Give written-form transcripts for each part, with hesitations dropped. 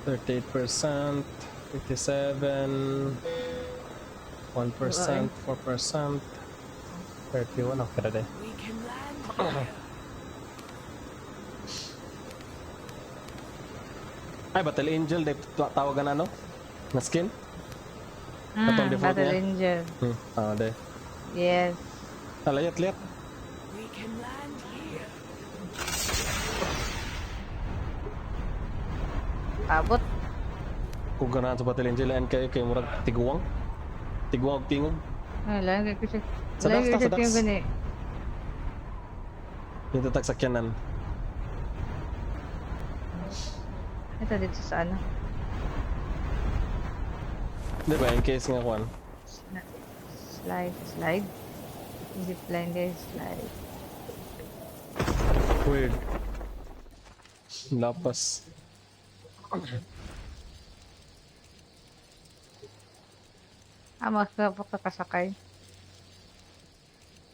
%38, 57, 1%, 4%, 31. Okay na din. We can land here. Ay, Battle Angel, tawagan na, no? Na skin? Katong default Battle niya? Angel. De. Yes. Layat. We can land here. Abot. Kung ganahan sa Battle Angel, yan kayo murag tiguwang. Tiguwang o tingog. Ay, lang kayo kasi. Sa Lang Dax, kayo sa Dax. yung gani. Yung tatag sakyanan. Ito dito sa ano. Di ba, in case nga kuhan. Slide. Zipline there, slide. Weird. Lapas. Mas kapakasakay.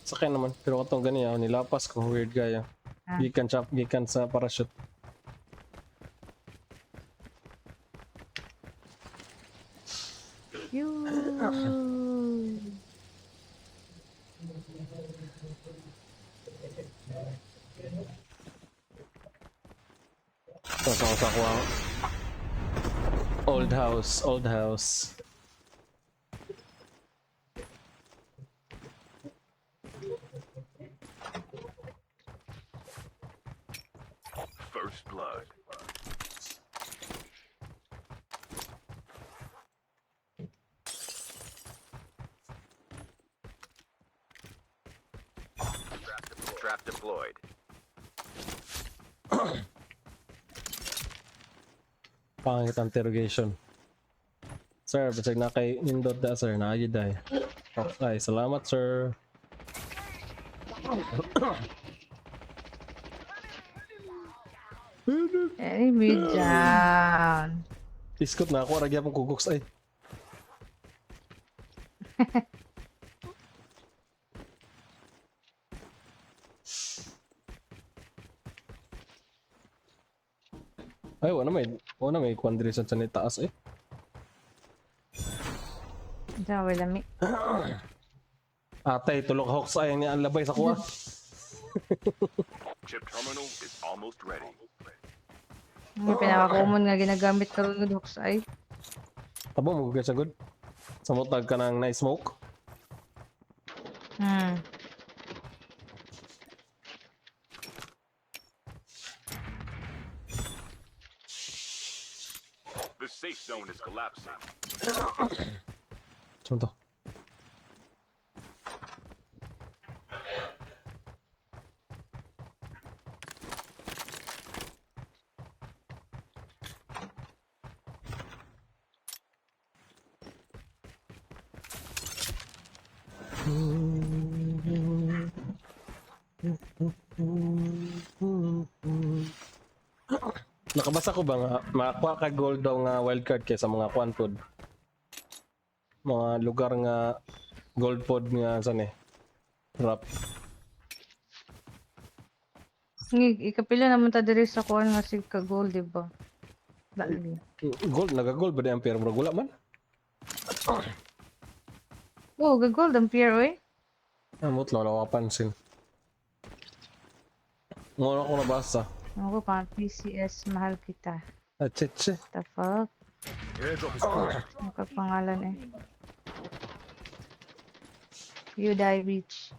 Sakay naman. Pero katong ganyan, nilapas ko. Weird gaya. Gikan sa parachute. Sa ko ang old house. First blood. Trap deployed. Pangit ang interrogation. Sir, basag na kay nindot da sir, naagid ay. Okay, salamat sir. Enemy down. Iskot na ako, ragya pong kukuks ay. Ay, wala may quandration sa taas eh. Diyan, wala mi. Atay, tulok hawks ay niya ang labay sa kuha. Chip terminal is almost ready. Yung pinaka-common nga ginagamit karon ng hooks ay. Tabo mo sa good. Samutag ka ng nice smoke. The safe zone is collapsing. Saan to? Nakabasa ko ba nga makakuha ka gold daw nga wildcard kay sa mga kwan pod. Mga lugar nga gold pod nga saan eh. Rap. Ikapila naman ta diri sa kuan nga si ka-gold, di ba? Dali. Gold, naga-gold ba di ang pero wala man? Oh, ka-gold ang pier, oy. Amot lang, wala ko pansin. Muna ko nabasa. Ako pa, PCS, mahal kita. Ah, tse. The fuck? Airdrop is close. Ang kapangalan eh. You die, bitch.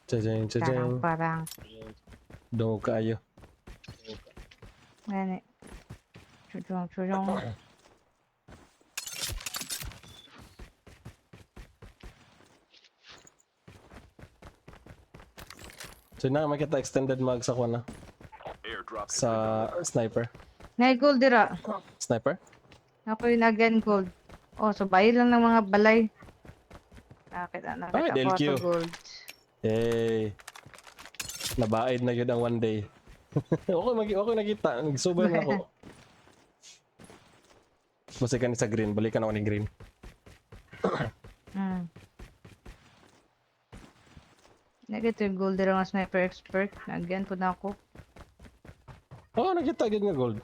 Tse-jeng. Parang. Dungo kaayo. Gani. Chujong. So na makita extended mag sa kwan na. Airdrop is Sa sniper. Nay gold dira. Sniper? Ako yung again gold. Oh, so bayi lang ng mga balay. Nakita Ay, ko DLQ. to gold. Hey. Nabaid na yun ang one day. ako nakita. Nag-super na ako. Basta ka ni sa green. Balikan ako ni green. Negative gold dira nga sniper expert. Nagyan po na ako. Oo, nakita agad nga gold.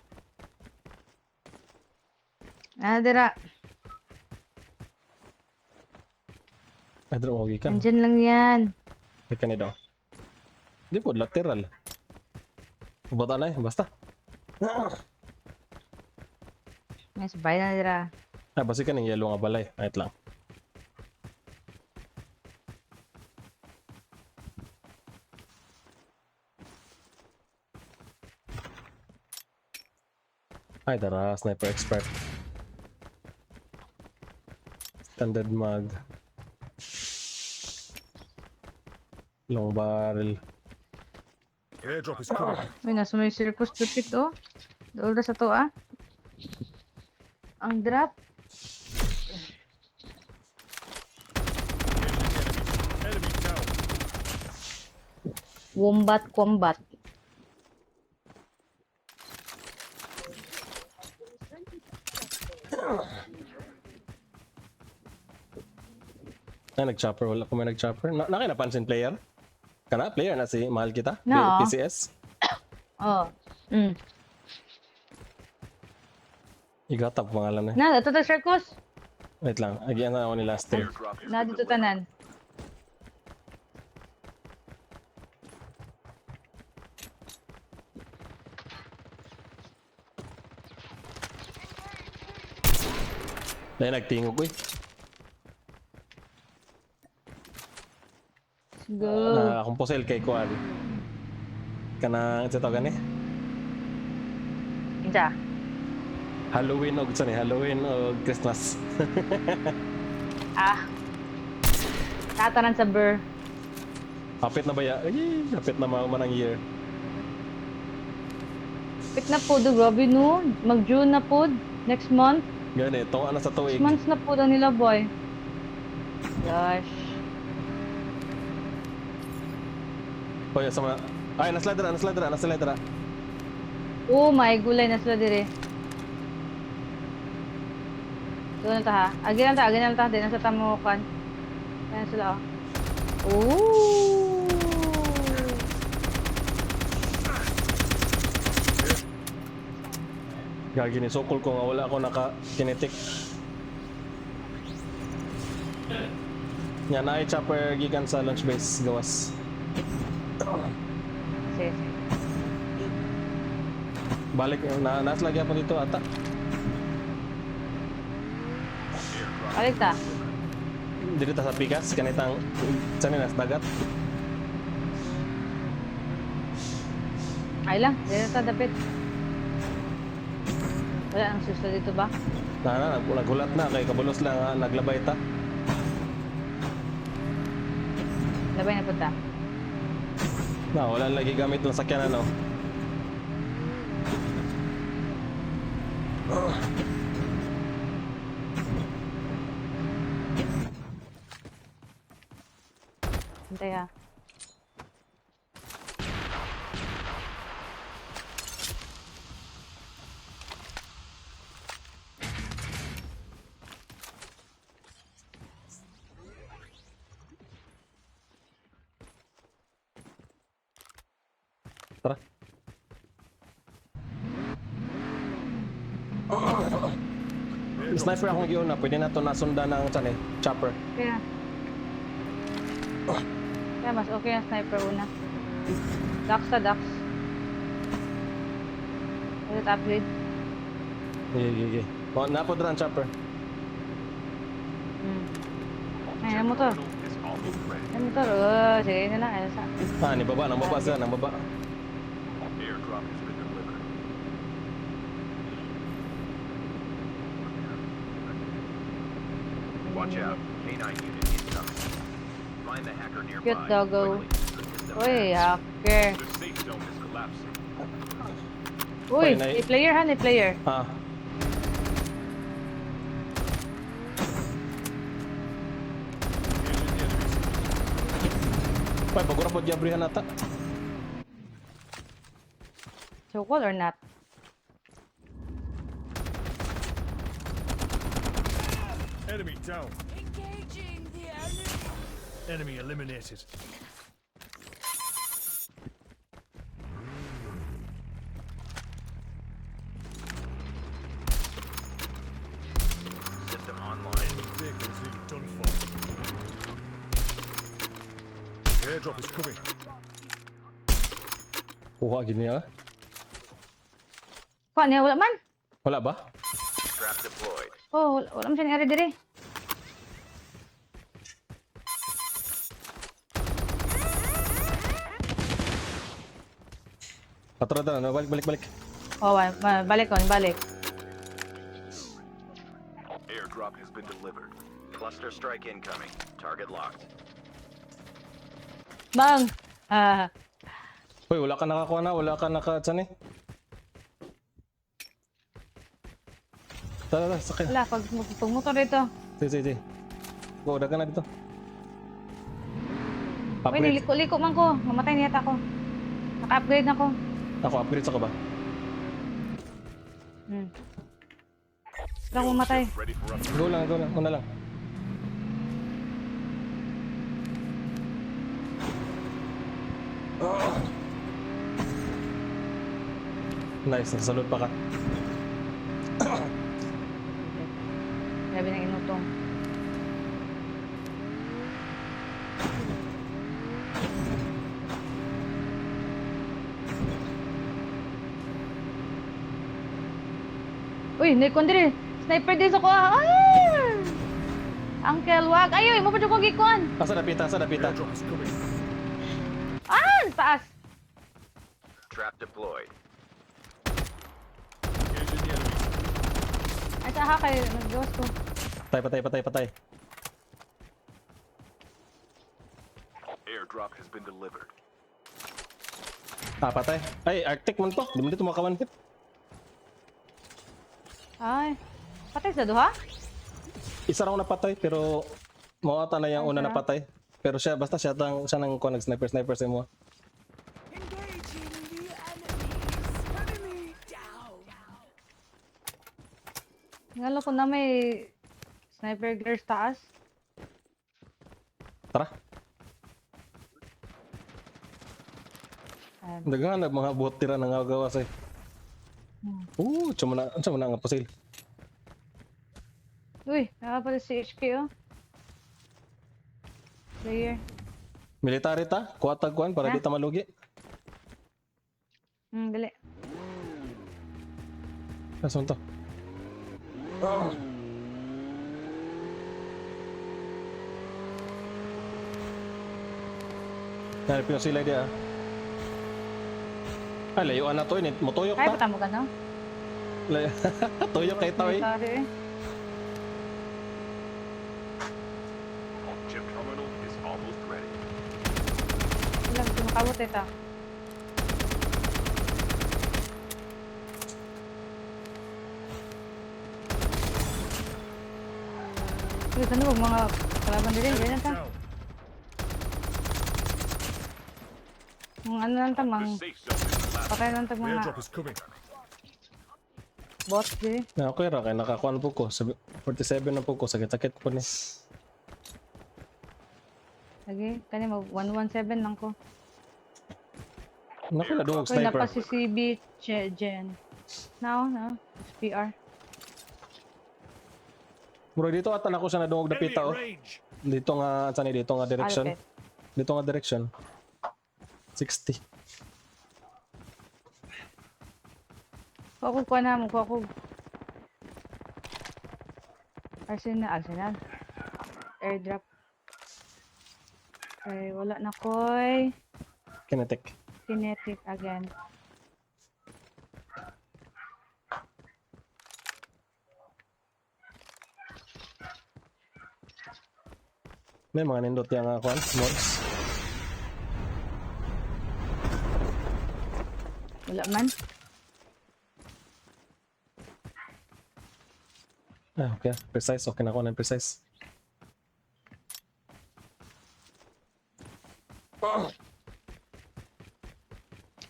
Dira. Ay, dito mo gikan. Andyan lang yan. Gikan ni daw. Di po, lateral. Bata na eh, basta. May sabay na dira. Ah, basi ka ng yellow nga balay. Ayot lang. Ay, tara, sniper expert. Standard mag. Long barrel. Airdrop is coming. Uy, nasa may circus dupit oh. Doon na sa to ah. Ang drop. Enemy down. Wombat combat. Ay, nag-chopper. Wala ko may nag-chopper. Naki napansin player? Kana? Player na si Mahal kita? No. PCS? Oh. Igatap pangalan na. Na, ito to circus. Wait lang. Again na ako ni last year. Airdrop is Na dito tanan. Dahil nagtingog ko eh. Go. Akong posel kay Kuan. Kanang sa tawag ni? Inja. Halloween o gusto ni Halloween o Christmas. Tatanan sa burr. Hapit na ba ya? Ay, hapit na man ang year. Pit na po do, grabe no. Mag-June na po. Next month. Gani, itong ano sa 6 tuig. months na po daw nila boy. Gosh. Hoy, sama. Ay, nasladra. Oh my, gulay na sila dire. Doon na ta ha. Agin na ta. Di na sa tamukan. Ayan sila oh. Ooh. Gagi ni sokol ko nga wala ako naka-kinetic. Yan, na chopper gikan sa launch base gawas. Sige. Balik nas lagi ako dito ata. Balik ta. Dito ta sa pikas kanitang saan nas dagat. Ay lang, dito ta dapit. Wala nang suso dito ba? Nagulat na kay kabulos lang naglabay ta. Labay na po ta. Na wala lagi gamit ng sakyan ano. Hintay ha. Tara. Sniper akong giuna, pwede na to nasundan ng chopper. Kaya. Kaya mas okay ang sniper una. Ducks ta ducks. Ulit upgrade. Gigi. Napod na ang chopper. Ay, ang motor. Is almost ready. Ang motor. Sige na lang. Ayos ha. Ni baba, nang baba siya, nang baba. Airdrop has been delivered. Watch out. K9 unit incoming. Find the hacker nearby. Cute doggo. quickly. Uy, hacker. The safe zone is collapsing. Uy, Fine, ay- ni player ha, ni player. Ah. Ay, bagura po jabrihan nata. Chocolate or not? Enemy down. Engaging the enemy. Enemy eliminated. System online. Vehicles nearly done for. Airdrop is coming. Kuha gini ah. Kuha niya, wala man. Wala ba? Trap deployed. Oh, wala man siya nangyari diri. Patrada na, balik. Oh, balik ko, balik. Airdrop has been delivered. Cluster strike incoming. Target locked. Bang! Ah, Hoy, wala ka nakakuha na, wala ka naka-tsan eh. Tara, sakay. wala, pag motor dito. Sige. Go, dagan na dito. Uy, Upgrade. niliko-liko man ko. Mamatay niyata ako. Naka-upgrade na ko. Ako, upgrade sa ka ba? Lang mamatay. Ready for upgrade. Go lang. Una lang. Nice, nasalud pa ka. Grabe ng inutong. Uy, naikon diri. Sniper din sa ko. Uncle, wag. Ayoy, mo pa dyan kong gikon. Asa napita. Airdrop is coming. Taas. Trap deployed. Engaging the enemy. Ay, sa kay nag-ghost ko. Patay. Airdrop has been delivered. Patay. Ay, Arctic man to. Di mo dito makawan hit. Ay, patay sa duha? Isa raw napatay, pero mawata na yung una Ay, napatay. Pero siya, basta siya nang kuha nag-sniper sa mo. Engaging the enemies. Enemy down. Ngalo ko na may sniper gear sa taas. Tara. Ayan. Dagan mga buhat tira nang gawas eh. Tsamo na nga pasil. Uy, nakapala si HQ, oh. Player. Military ta, kuhatag kuan para Ha? di ta malugi. Dali. Nasaan to? Dari pinasilay dia. Ay, layuan na to, motuyok Kaya ta. patamo ka, no? Tuyok kay tao eh. Sorry, eh. Chip terminal is almost ready. Wala, sumakabot ito. Uy, saan mo mga kalaban din? Ganyan ta. Down. Mga ano lang ta, mga Safe zone is collapsed. patay lang ta, mga Airdrop is coming. bots din. Na okay ra kay nakakuan po ko. 47 na po ko, sakit-sakit po ni. Lagi, kanya mag 117 lang ko. Naku na dungog Uy, sniper. napa si CB Jen. Now, no? SPR. Bro, dito ata na ko siya nadungog Enemy dapita oh. at range. Dito nga dito nga direction. Alpet. Dito nga direction. 60. Kuha na mo, kuha ko. Arsenal. Airdrop. Ay, wala na koy. Kinetic. Kinetic again. May mga nindot yung kuan mods. Wala man. Ah, okay. Precise. Okay na ako ng precise.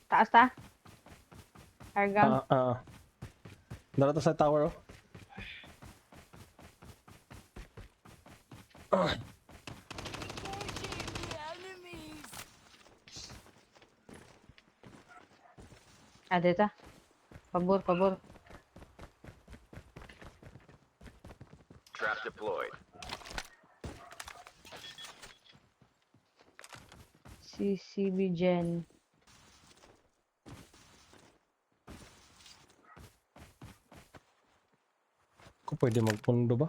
Taas ta? Higher ground. Dara to sa tower, oh. Engaging the enemies. Dito. Pabor, pabor. Trap deployed. CCB Gen. Kung pwede magpundo ba?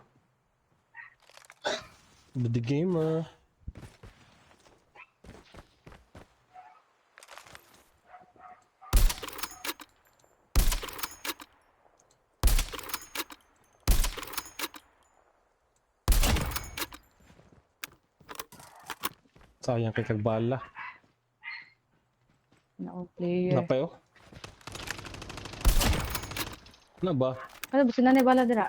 The gamer. Sayang kay kagbala. No player. Napay, oh. Ano ba? Ano ba sinanay bala dira?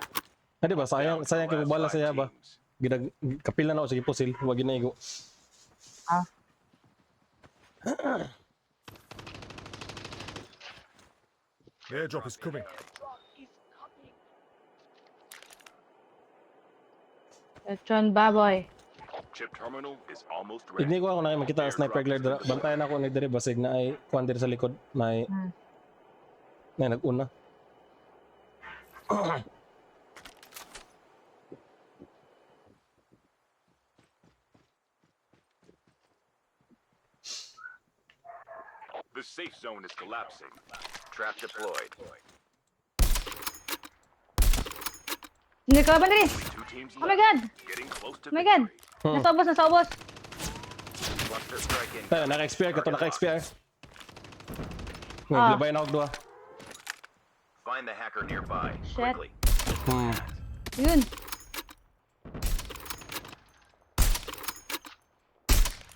Di ba? Sayang kay Last kagbala 5 saya ba? teams. Kapila na ako sa pusil. Huwag ginaigo. Ah. The airdrop is coming. Lechon baboy. Chip terminal is almost ready. Igni ko ako na makita ang sniper glare dira. Bantayan ako ni diri basig na ay kuan diri sa likod na ay na nag-una. The safe zone is collapsing. Trap deployed. Hindi ka ba diri? 2 teams Oh my left. god! Getting close to Oh my god! victory. Nasa ubos, nasa ubos! Cluster strike Tayo, incoming. naka-expire ka to, Target naka-expire. locked. Ngayon, Ah. labay na ako dua. Find the hacker nearby. Shit. Quickly. Yun!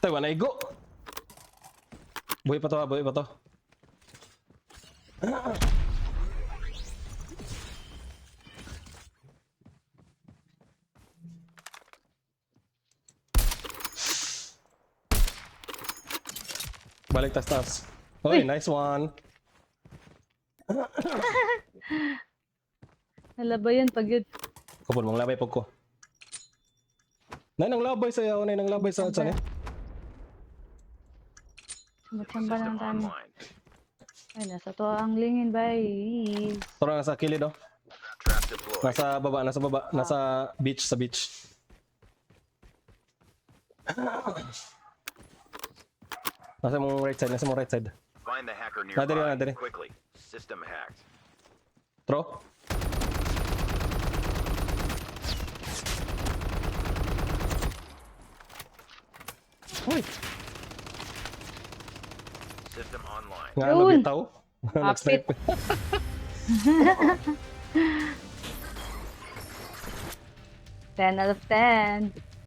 Tayo, naigo. Buhay pa to, buhay pa to. Balik tas. Oy, nice one. Nalabayan pag yun. Kupon mong labay pag ko. Nay nang labay sa yaw, nay nang labay sa atsan eh. Matamba System ng dami. online. Ay, nasa to ang lingin, guys. Tara nasa kilid oh. Trap deployed. Nasa baba, nasa beach, sa beach. Nasa mong right side. Find the hacker Nadali, nearby. nadali. Quickly. System hacked. Throw. Uy, System online. nga Yun. nabitaw. Kapit. Nag-snipe. 10 out of 10.